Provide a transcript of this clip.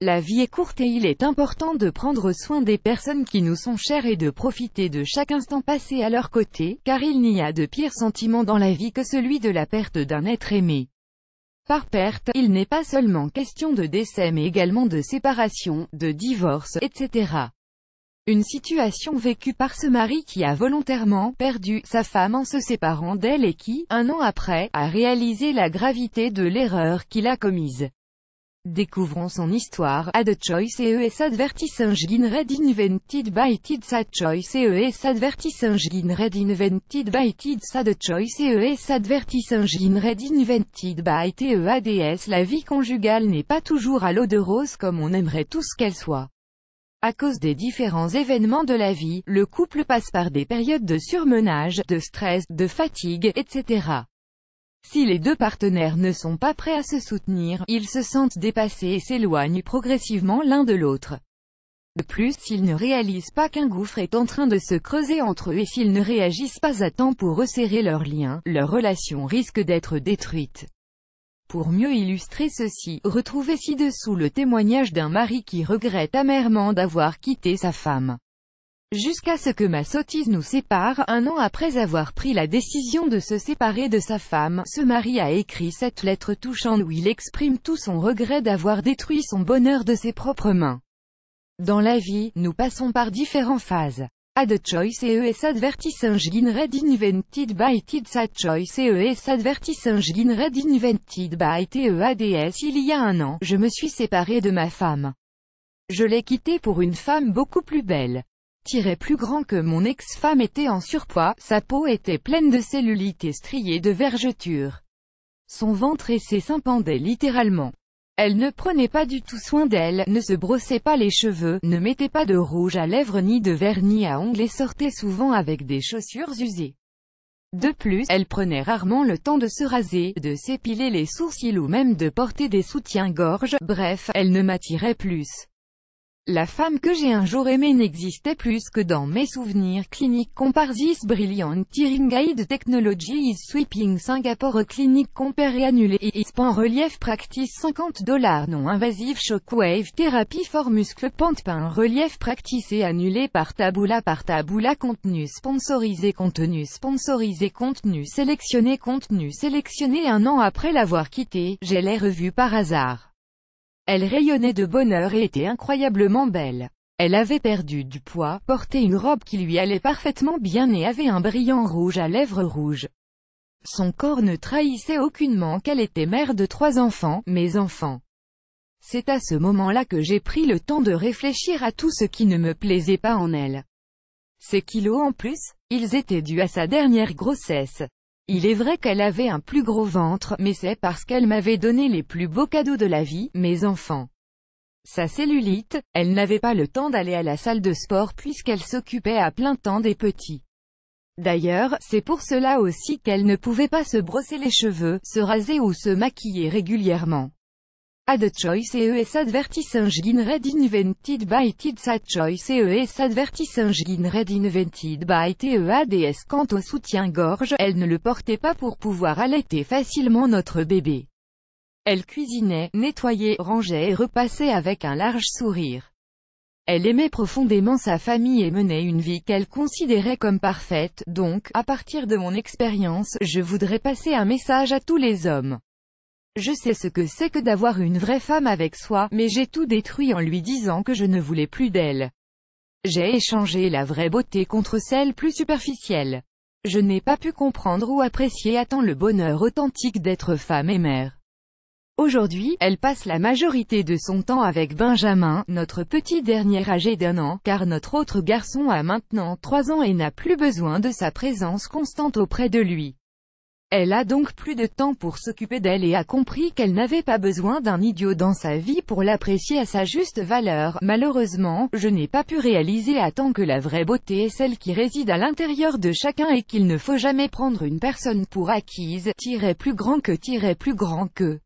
La vie est courte et il est important de prendre soin des personnes qui nous sont chères et de profiter de chaque instant passé à leur côté, car il n'y a de pire sentiment dans la vie que celui de la perte d'un être aimé. Par perte, il n'est pas seulement question de décès mais également de séparation, de divorce, etc. Une situation vécue par ce mari qui a volontairement perdu sa femme en se séparant d'elle et qui, un an après, a réalisé la gravité de l'erreur qu'il a commise. Découvrons son histoire. Ad choice ES advertising red invented by Tids. Ad choice ES advertising red invented by Tids. Ad choice ES advertising red invented by TEADS. La vie conjugale n'est pas toujours à l'eau de rose comme on aimerait tous qu'elle soit. À cause des différents événements de la vie, le couple passe par des périodes de surmenage, de stress, de fatigue, etc. Si les deux partenaires ne sont pas prêts à se soutenir, ils se sentent dépassés et s'éloignent progressivement l'un de l'autre. De plus, s'ils ne réalisent pas qu'un gouffre est en train de se creuser entre eux et s'ils ne réagissent pas à temps pour resserrer leurs liens, leur relation risque d'être détruite. Pour mieux illustrer ceci, retrouvez ci-dessous le témoignage d'un mari qui regrette amèrement d'avoir quitté sa femme. Jusqu'à ce que ma sottise nous sépare, un an après avoir pris la décision de se séparer de sa femme, ce mari a écrit cette lettre touchante où il exprime tout son regret d'avoir détruit son bonheur de ses propres mains. Dans la vie, nous passons par différentes phases. Ad choice ES advertising red invented by Tids. Ad choice ES advertising red invented by TEADS. Il y a un an, je me suis séparée de ma femme. Je l'ai quittée pour une femme beaucoup plus belle. Plus grand que mon ex-femme était en surpoids, sa peau était pleine de cellulite et striée de vergetures. Son ventre et ses seins pendaient littéralement. Elle ne prenait pas du tout soin d'elle, ne se brossait pas les cheveux, ne mettait pas de rouge à lèvres ni de vernis à ongles et sortait souvent avec des chaussures usées. De plus, elle prenait rarement le temps de se raser, de s'épiler les sourcils ou même de porter des soutiens-gorge, bref, elle ne m'attirait plus. La femme que j'ai un jour aimée n'existait plus que dans mes souvenirs. Clinique Compare This Brilliant Tearing Guide Technology is Sweeping Singapore. Clinique Compare annulé. ISPAN Relief Practice $50 non invasive Shockwave Thérapie for Muscle Pantpin Relief Practice et annulé par Taboola. Contenu sponsorisé contenu sélectionné un an après l'avoir quitté, je l'ai revue par hasard. Elle rayonnait de bonheur et était incroyablement belle. Elle avait perdu du poids, portait une robe qui lui allait parfaitement bien et avait un brillant rouge à lèvres rouges. Son corps ne trahissait aucunement qu'elle était mère de 3 enfants, mes enfants. C'est à ce moment-là que j'ai pris le temps de réfléchir à tout ce qui ne me plaisait pas en elle. Ces kilos en plus, ils étaient dus à sa dernière grossesse. Il est vrai qu'elle avait un plus gros ventre, mais c'est parce qu'elle m'avait donné les plus beaux cadeaux de la vie, mes enfants. Sa cellulite, elle n'avait pas le temps d'aller à la salle de sport puisqu'elle s'occupait à plein temps des petits. D'ailleurs, c'est pour cela aussi qu'elle ne pouvait pas se brosser les cheveux, se raser ou se maquiller régulièrement. Ad choice ES advertising red invented by Tids. Ad choice ES advertising red invented by TEADS. Quant au soutien-gorge, elle ne le portait pas pour pouvoir allaiter facilement notre bébé. Elle cuisinait, nettoyait, rangeait et repassait avec un large sourire. Elle aimait profondément sa famille et menait une vie qu'elle considérait comme parfaite, donc, à partir de mon expérience, je voudrais passer un message à tous les hommes. Je sais ce que c'est que d'avoir une vraie femme avec soi, mais j'ai tout détruit en lui disant que je ne voulais plus d'elle. J'ai échangé la vraie beauté contre celle plus superficielle. Je n'ai pas pu comprendre ou apprécier à temps le bonheur authentique d'être femme et mère. Aujourd'hui, elle passe la majorité de son temps avec Benjamin, notre petit dernier âgé d'1 an, car notre autre garçon a maintenant 3 ans et n'a plus besoin de sa présence constante auprès de lui. Elle a donc plus de temps pour s'occuper d'elle et a compris qu'elle n'avait pas besoin d'un idiot dans sa vie pour l'apprécier à sa juste valeur. Malheureusement, je n'ai pas pu réaliser à temps que la vraie beauté est celle qui réside à l'intérieur de chacun et qu'il ne faut jamais prendre une personne pour acquise, plus grand que.